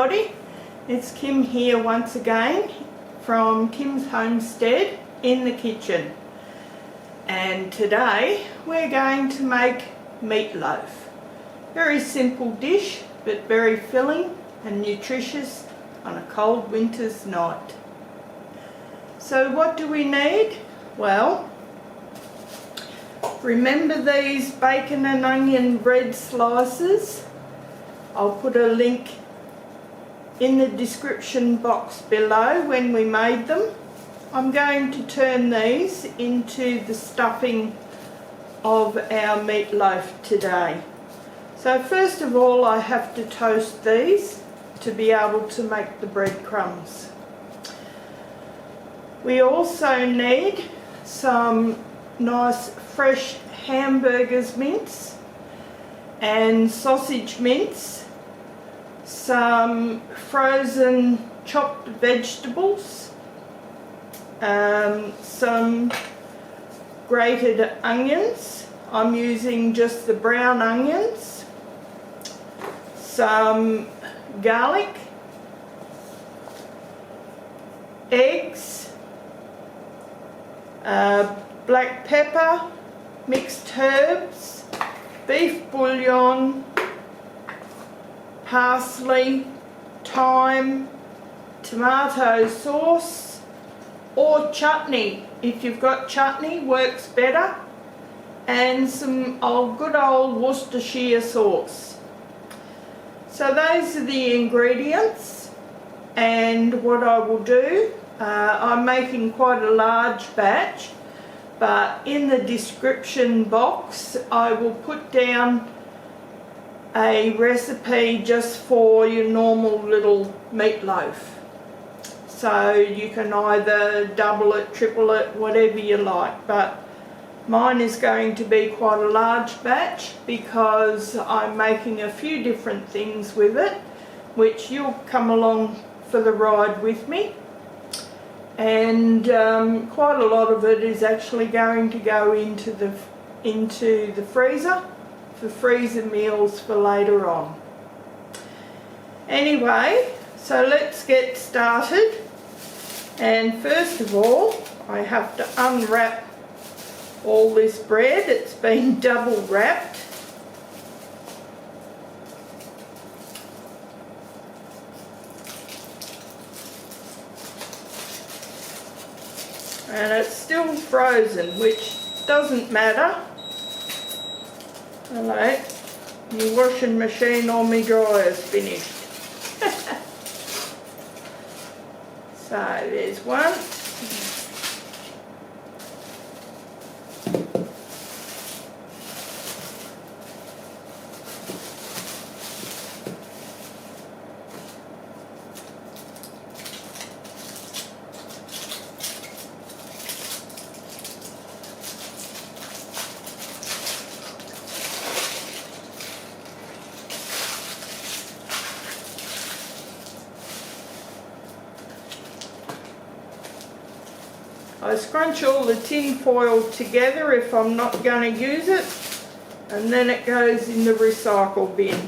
everybody, it's Kim here once again from Kim's Homestead in the kitchen, and today we're going to make meatloaf. Very simple dish but very filling and nutritious on a cold winter's night. So what do we need? Well, remember these bacon and onion bread slices? I'll put a link in the description box below when we made them. I'm going to turn these into the stuffing of our meatloaf today. So first of all, I have to toast these to be able to make the breadcrumbs. We also need some nice fresh hamburgers mince and sausage mince, some frozen chopped vegetables, some grated onions. I'm using just the brown onions, some garlic, eggs, black pepper, mixed herbs, beef bouillon, parsley, thyme, tomato sauce or chutney. If you've got chutney, works better, and some good old Worcestershire sauce. So those are the ingredients, and what I will do, I'm making quite a large batch, but in the description box I will put down a recipe just for your normal little meatloaf. So you can either double it, triple it, whatever you like, but mine is going to be quite a large batch because I'm making a few different things with it, which you'll come along for the ride with me. And quite a lot of it is actually going to go into the freezer for freezer meals for later on. Anyway, so let's get started. And first of all, I have to unwrap all this bread. It's been double wrapped. And it's still frozen, which doesn't matter. Alright, my washing machine or my dryer's finished. So there's one. I scrunch all the tin foil together if I'm not going to use it, and then it goes in the recycle bin.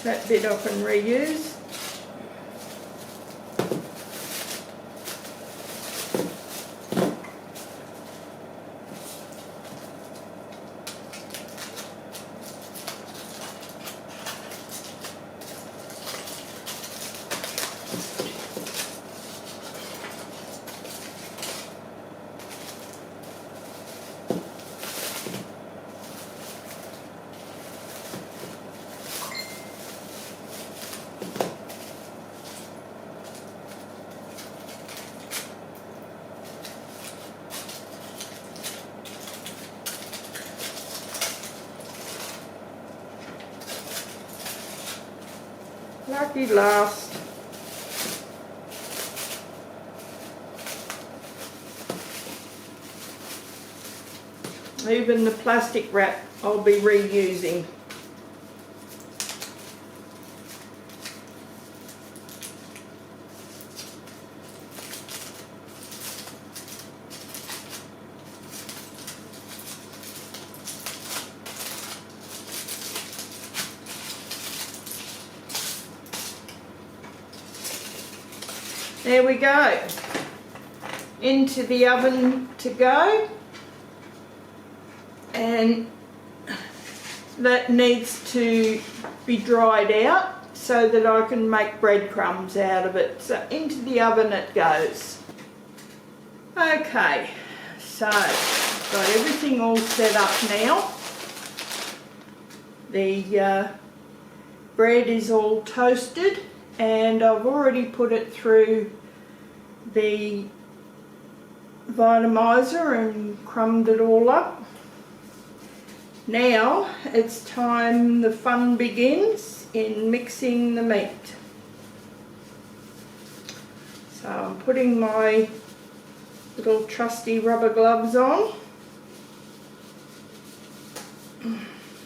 That bit I can reuse. Lucky last. Even the plastic wrap I'll be reusing. There we go. Into the oven to go. And that needs to be dried out so that I can make breadcrumbs out of it. So into the oven it goes. Okay, so got everything all set up now. The bread is all toasted and I've already put it through the Vitamizer and crumbed it all up. Now it's time the fun begins in mixing the meat. So I'm putting my little trusty rubber gloves on.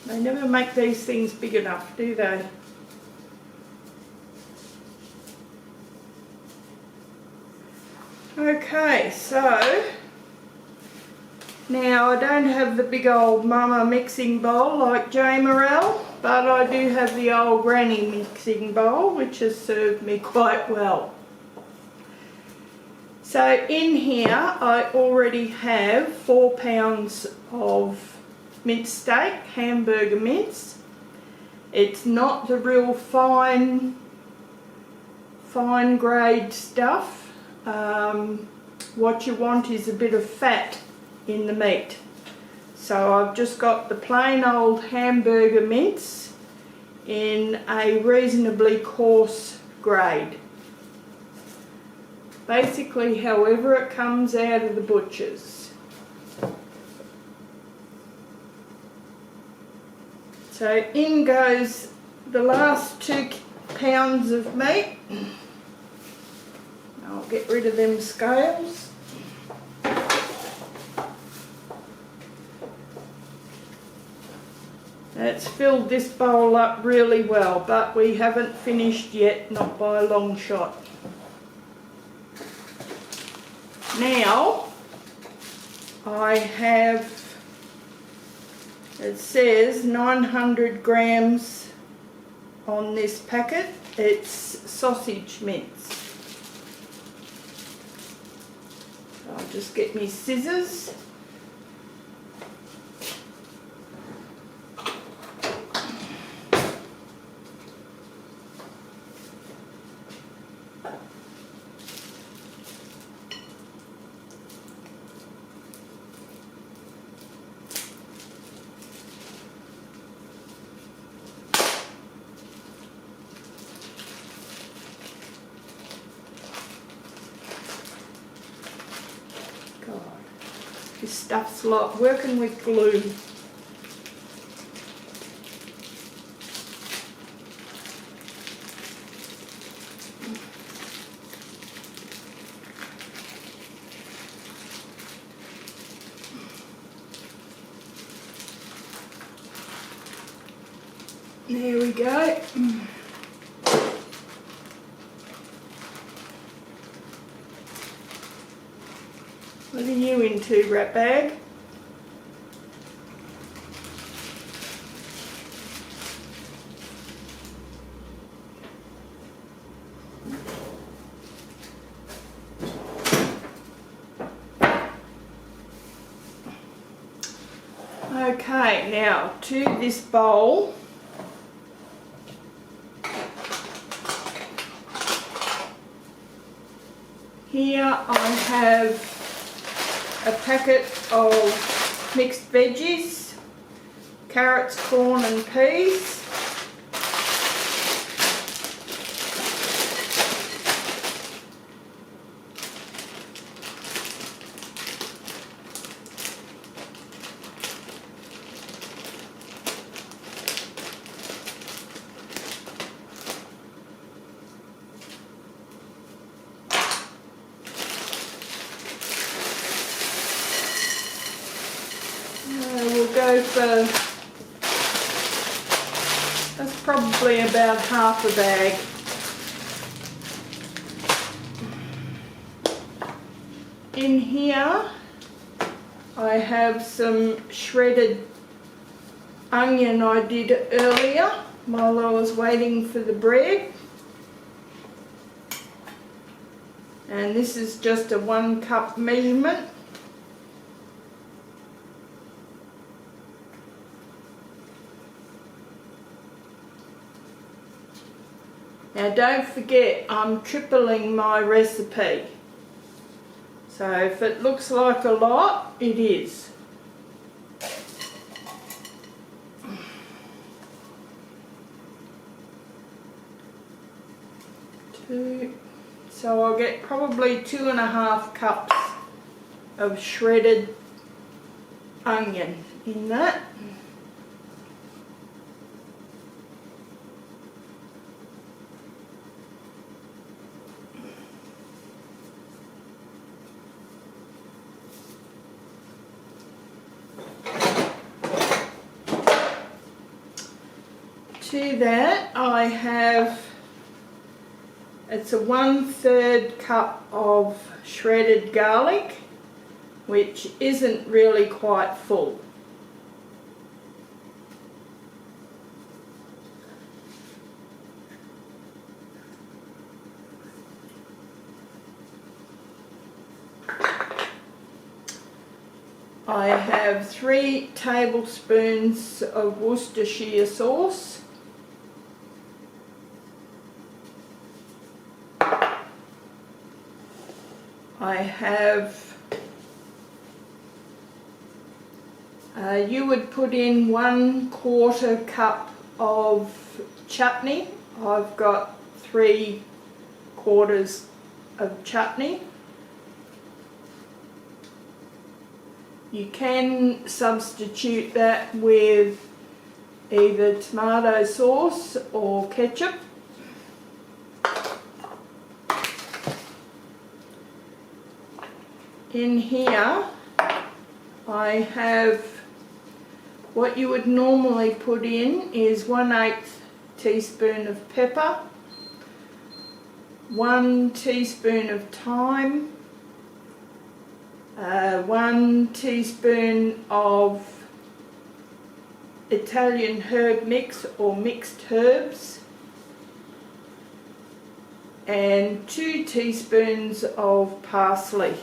They never make these things big enough, do they? Okay, so now I don't have the big old mama mixing bowl like J Morel, but I do have the old granny mixing bowl, which has served me quite well. So in here I already have 4 pounds of minced steak, hamburger mince. It's not the real fine grade stuff. What you want is a bit of fat in the meat. So I've just got the plain old hamburger mince in a reasonably coarse grade. Basically however it comes out of the butcher's. So in goes the last 2 pounds of meat. I'll get rid of them scales. That's filled this bowl up really well, but we haven't finished yet, not by a long shot. Now I have, it says 900 grams on this packet. It's sausage mince. I'll just get me scissors. This stuff's like working with glue. There we go. What are you into, rat bag? Okay, now to this bowl. Here I have a packet of mixed veggies, carrots, corn and peas. We'll go for, that's probably about half a bag. In here I have some shredded onion I did earlier while I was waiting for the bread. And this is just a 1 cup measurement. Now don't forget, I'm tripling my recipe. So if it looks like a lot, it is. So I'll get probably 2.5 cups of shredded onion in that. To that I have, it's a 1/3 cup of shredded garlic, which isn't really quite full. I have 3 tablespoons of Worcestershire sauce. I have, you would put in 1/4 cup of chutney. I've got 3/4 of chutney. You can substitute that with either tomato sauce or ketchup. In here I have, what you would normally put in is 1/8 teaspoon of pepper, 1 teaspoon of thyme, 1 teaspoon of Italian herb mix or mixed herbs, and 2 teaspoons of parsley.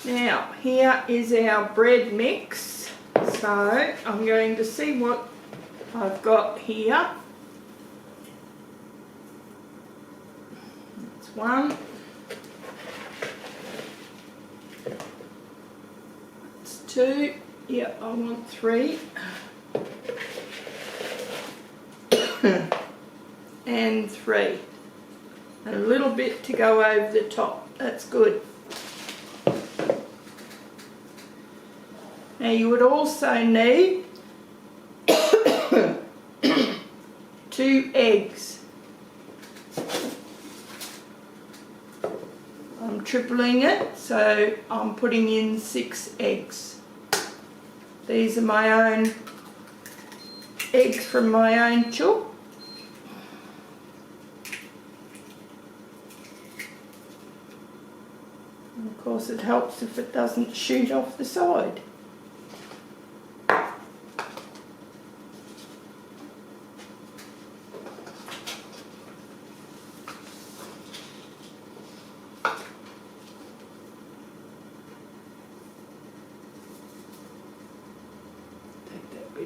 Now, here is our bread mix. So, I'm going to see what I've got here. That's 1. That's 2. Yeah, I want 3. And 3. And a little bit to go over the top. That's good. Now you would also need 2 eggs. I'm tripling it, so I'm putting in 6 eggs. These are my own eggs from my own chook. And of course it helps if it doesn't shoot off the side.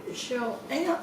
The shell out.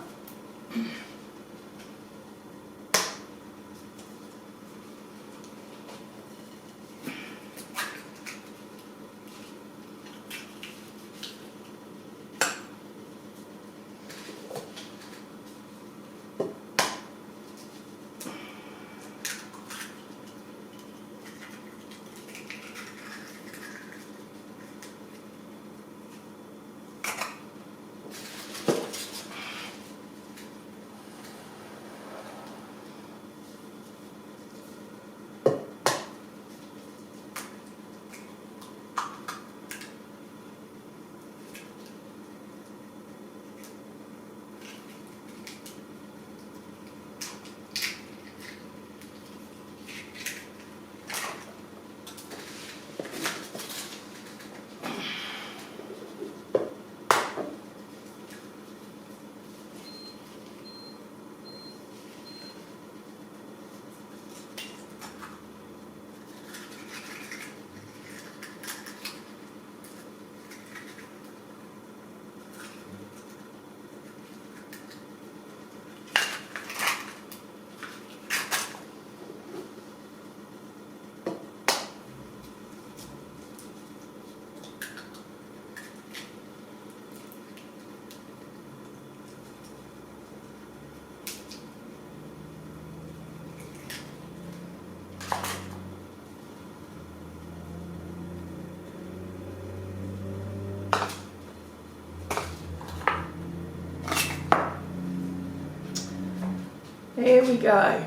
There we go.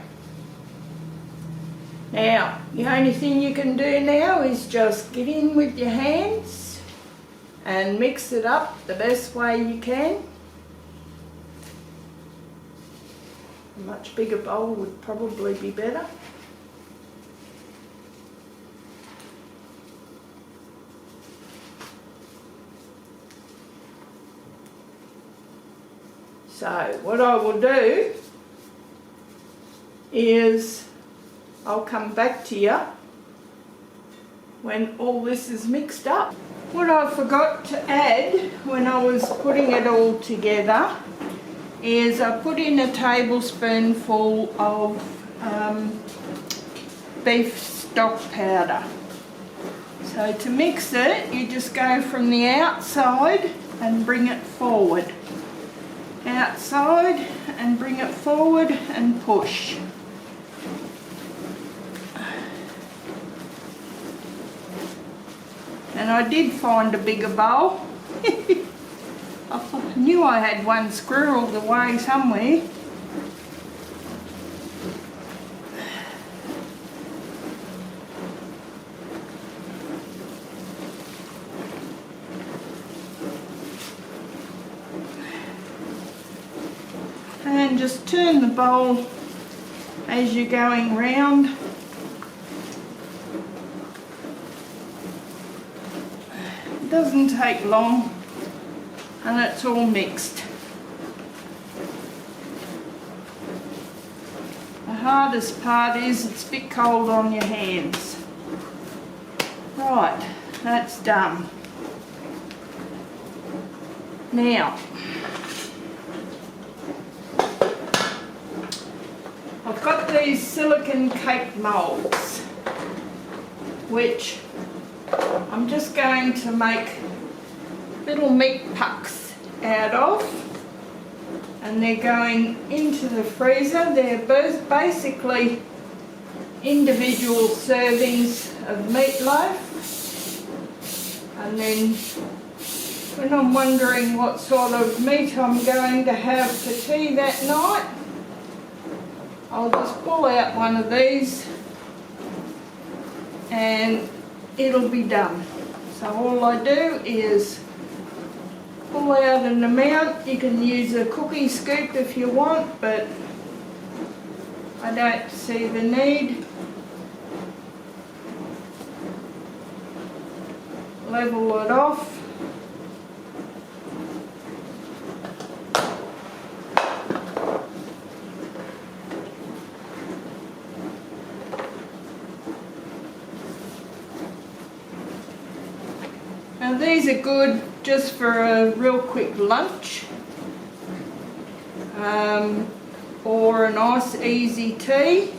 Now, the only thing you can do now is just get in with your hands and mix it up the best way you can. A much bigger bowl would probably be better. So what I will do is I'll come back to you when all this is mixed up. What I forgot to add when I was putting it all together is I put in a tablespoonful of beef stock powder. So to mix it, you just go from the outside and bring it forward. Outside and bring it forward and push. And I did find a bigger bowl. I knew I had one squirreled away somewhere. And just turn the bowl as you're going round. It doesn't take long and it's all mixed. The hardest part is it's a bit cold on your hands. Right, that's done. Now, I've got these silicone cake moulds, which I'm just going to make little meat pucks out of, and they're going into the freezer. They're basically individual servings of meatloaf, and then when I'm wondering what sort of meat I'm going to have for tea that night, I'll just pull out one of these and it'll be done. So all I do is pull out an amount. You can use a cookie scoop if you want, but I don't see the need. Level it off. Now these are good just for a real quick lunch or a nice easy tea.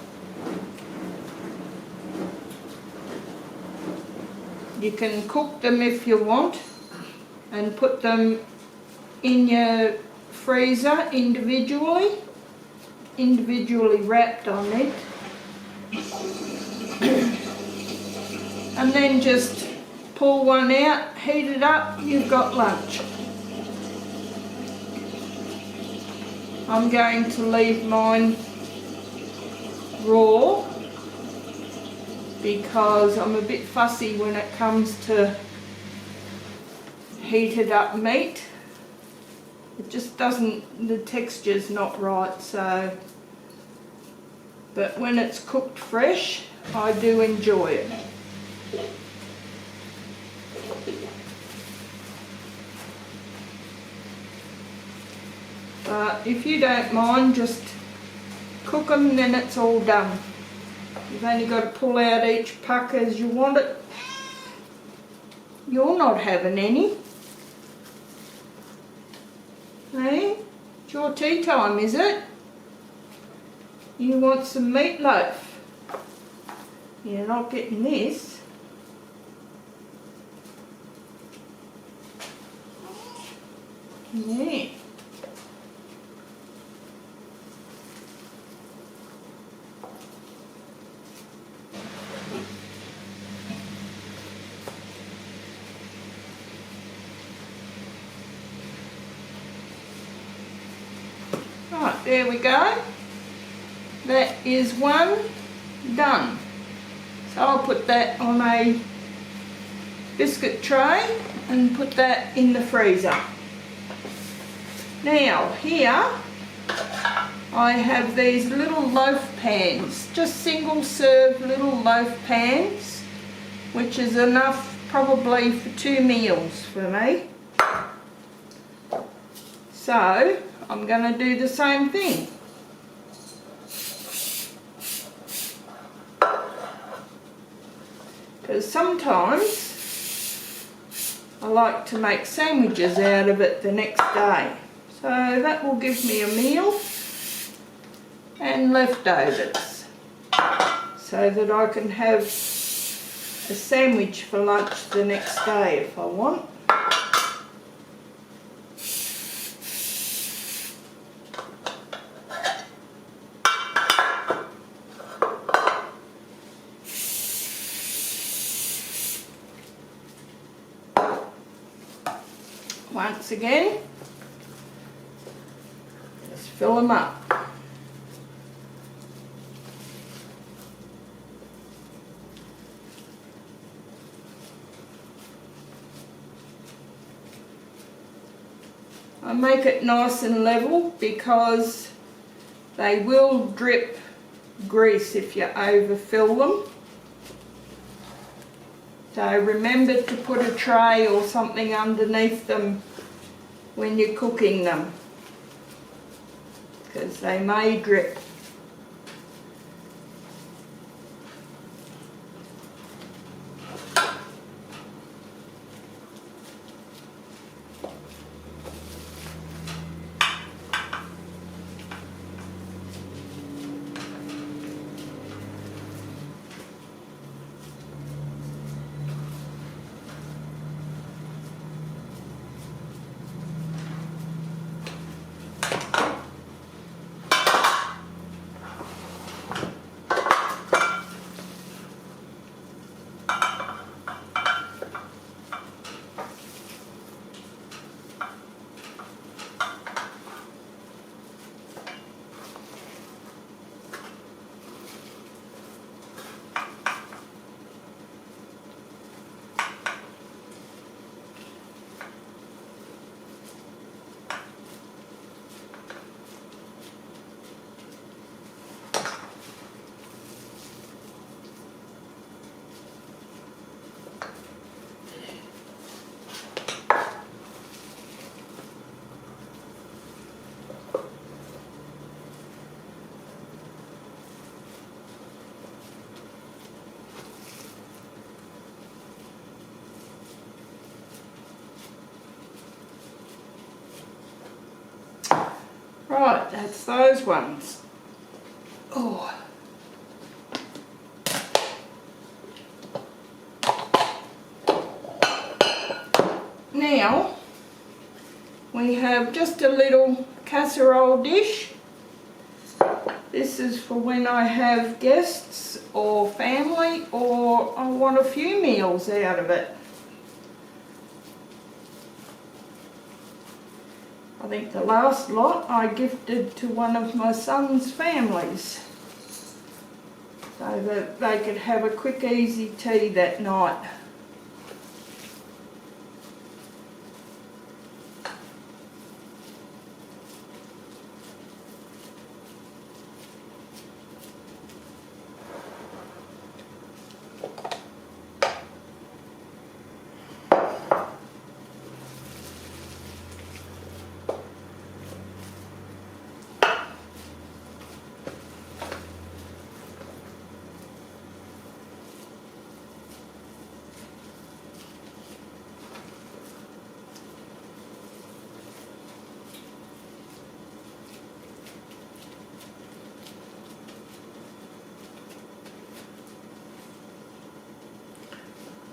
You can cook them if you want and put them in your freezer individually wrapped on it, and then just pull one out, heat it up, you've got lunch. I'm going to leave mine raw because I'm a bit fussy when it comes to heated up meat. It just doesn't, the texture's not right, so, but when it's cooked fresh, I do enjoy it. But if you don't mind, just cook them, then it's all done. You've only got to pull out each puck as you want it. You're not having any. Hey? It's your tea time, is it? You want some meatloaf? You're not getting this. Yeah. Right, there we go. that is one done. So I'll put that on a biscuit tray and put that in the freezer. Now here I have these little loaf pans, just single serve little loaf pans, which is enough probably for 2 meals for me. So I'm going to do the same thing. Because sometimes I like to make sandwiches out of it the next day. So that will give me a meal and leftovers, so that I can have a sandwich for lunch the next day if I want. Once again, just fill them up. I make it nice and level because they will drip grease if you overfill them. So remember to put a tray or something underneath them when you're cooking them, because they may drip. Right, that's those ones. Oh. Now we have just a little casserole dish. This is for when I have guests or family, or I want a few meals out of it. I think the last lot I gifted to one of my son's families, so that they could have a quick easy tea that night.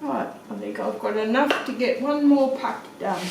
Right, I think I've got enough to get one more pack done.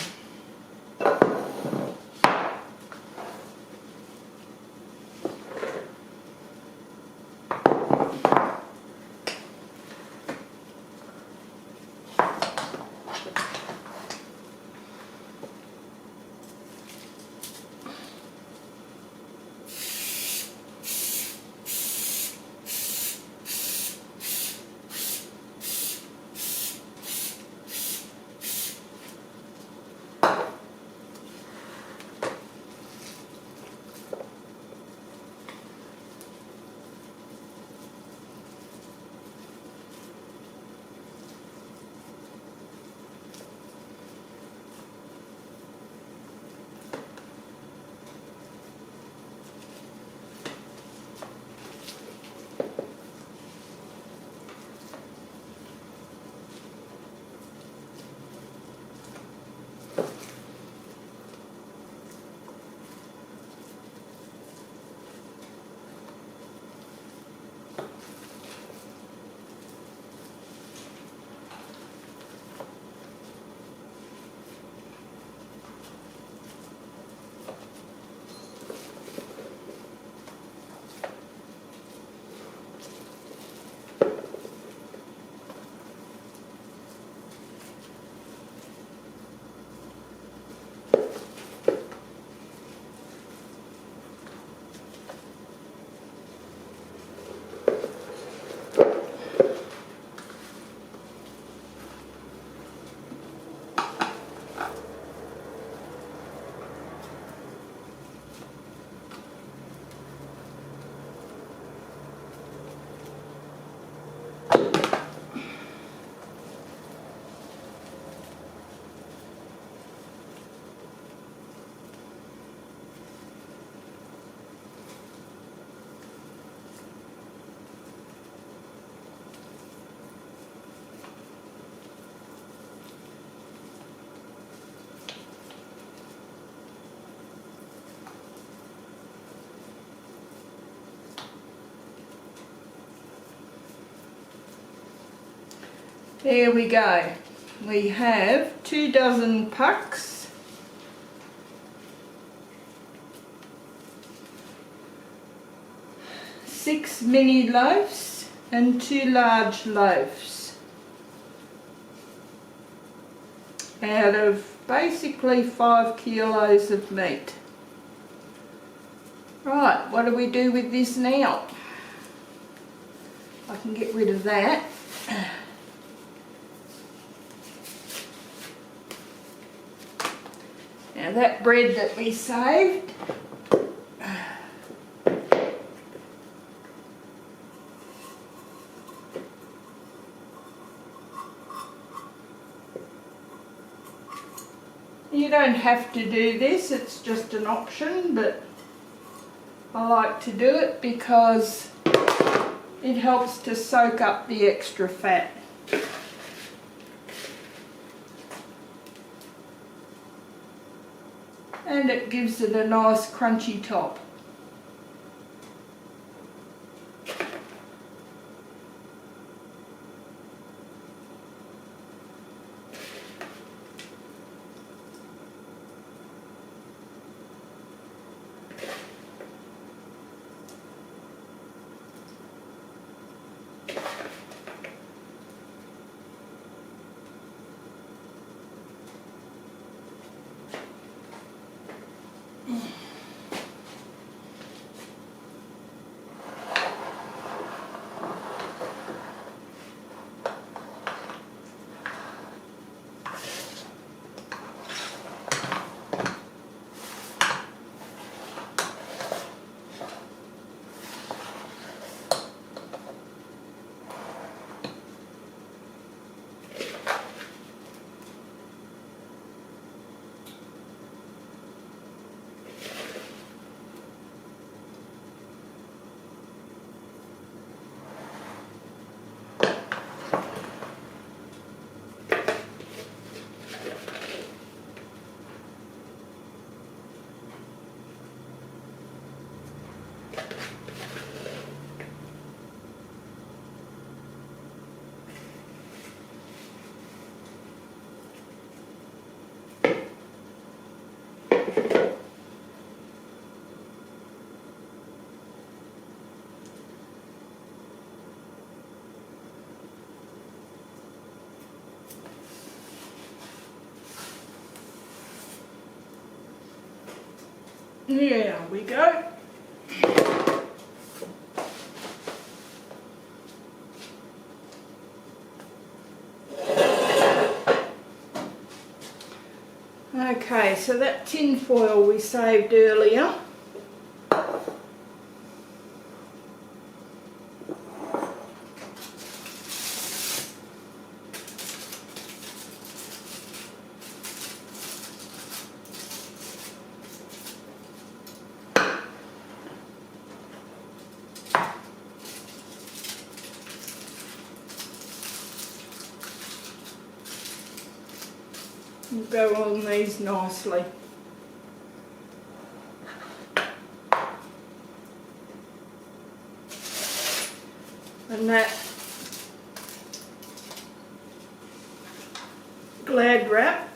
There we go. We have 2 dozen pucks, 6 mini loaves and 2 large loaves out of basically 5 kilos of meat. Right, what do we do with this now? I can get rid of that. Now that bread that we saved, you don't have to do this, it's just an option, but I like to do it because it helps to soak up the extra fat. And it gives it a nice crunchy top. There we go. Okay, so that tin foil we saved earlier, will go on these nicely. And that Glad wrap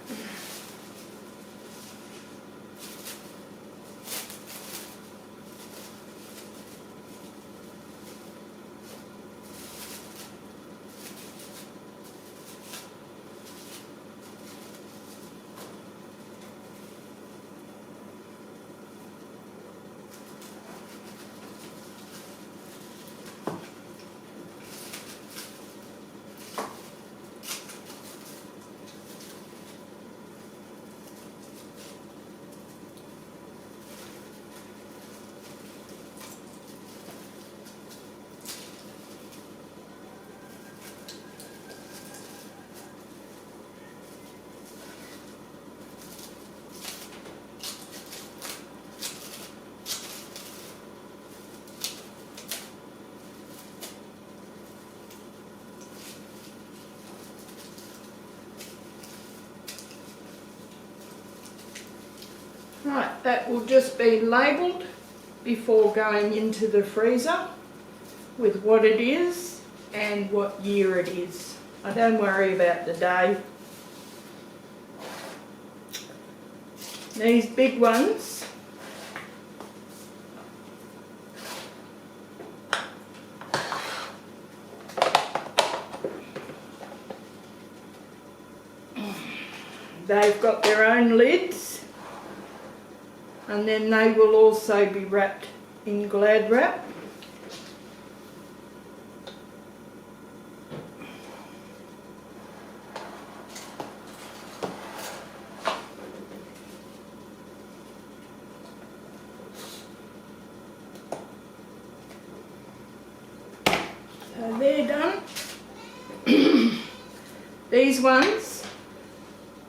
Right, that will just be labelled before going into the freezer with what it is and what year it is. I don't worry about the day. These big ones, they've got their own lids, and then they will also be wrapped in Glad wrap. So they're done. These ones,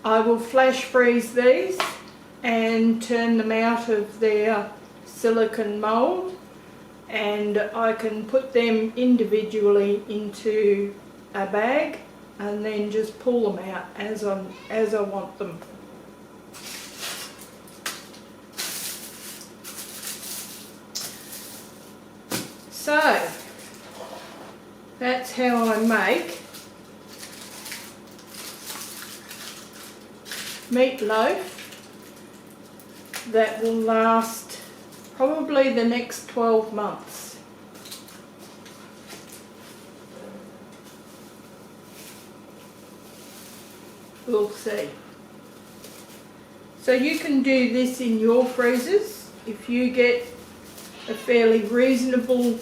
I will flash freeze these and turn them out of their silicone mould, and I can put them individually into a bag and then just pull them out as I want them. So that's how I make meatloaf that will last probably the next 12 months. We'll see. So you can do this in your freezers if you get a fairly reasonable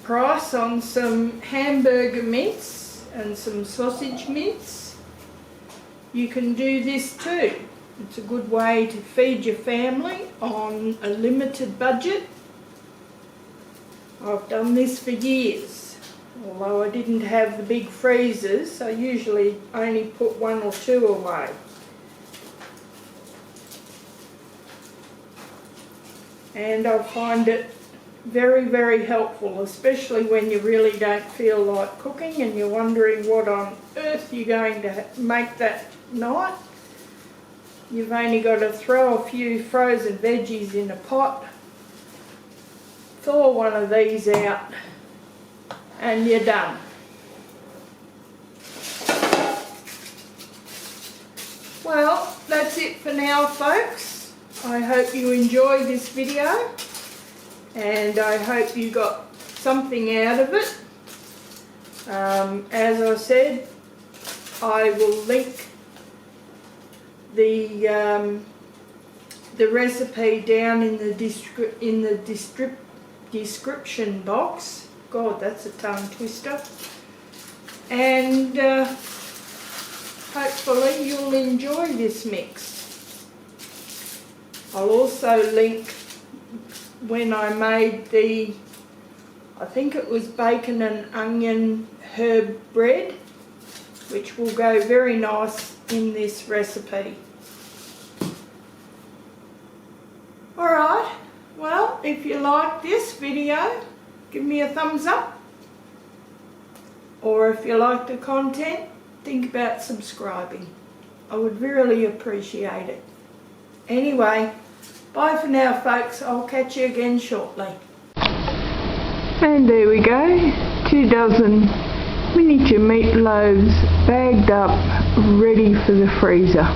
price on some hamburger mince and some sausage mince. You can do this too. It's a good way to feed your family on a limited budget. I've done this for years. Although I didn't have the big freezers, I usually only put 1 or 2 away. And I find it very, very helpful, especially when you really don't feel like cooking and you're wondering what on earth you're going to make that night. You've only got to throw a few frozen veggies in a pot, thaw one of these out, and you're done. Well, that's it for now, folks. I hope you enjoy this video, and I hope you got something out of it. As I said, I will link the recipe down in the description box. God, that's a tongue twister. And hopefully you'll enjoy this mix. I'll also link when I made I think it was bacon and onion herb bread, which will go very nice in this recipe. Alright, well, if you like this video, give me a thumbs up. Or if you like the content, think about subscribing. I would really appreciate it. Anyway, bye for now, folks. I'll catch you again shortly. And there we go, 2 dozen miniature meatloaves bagged up, ready for the freezer.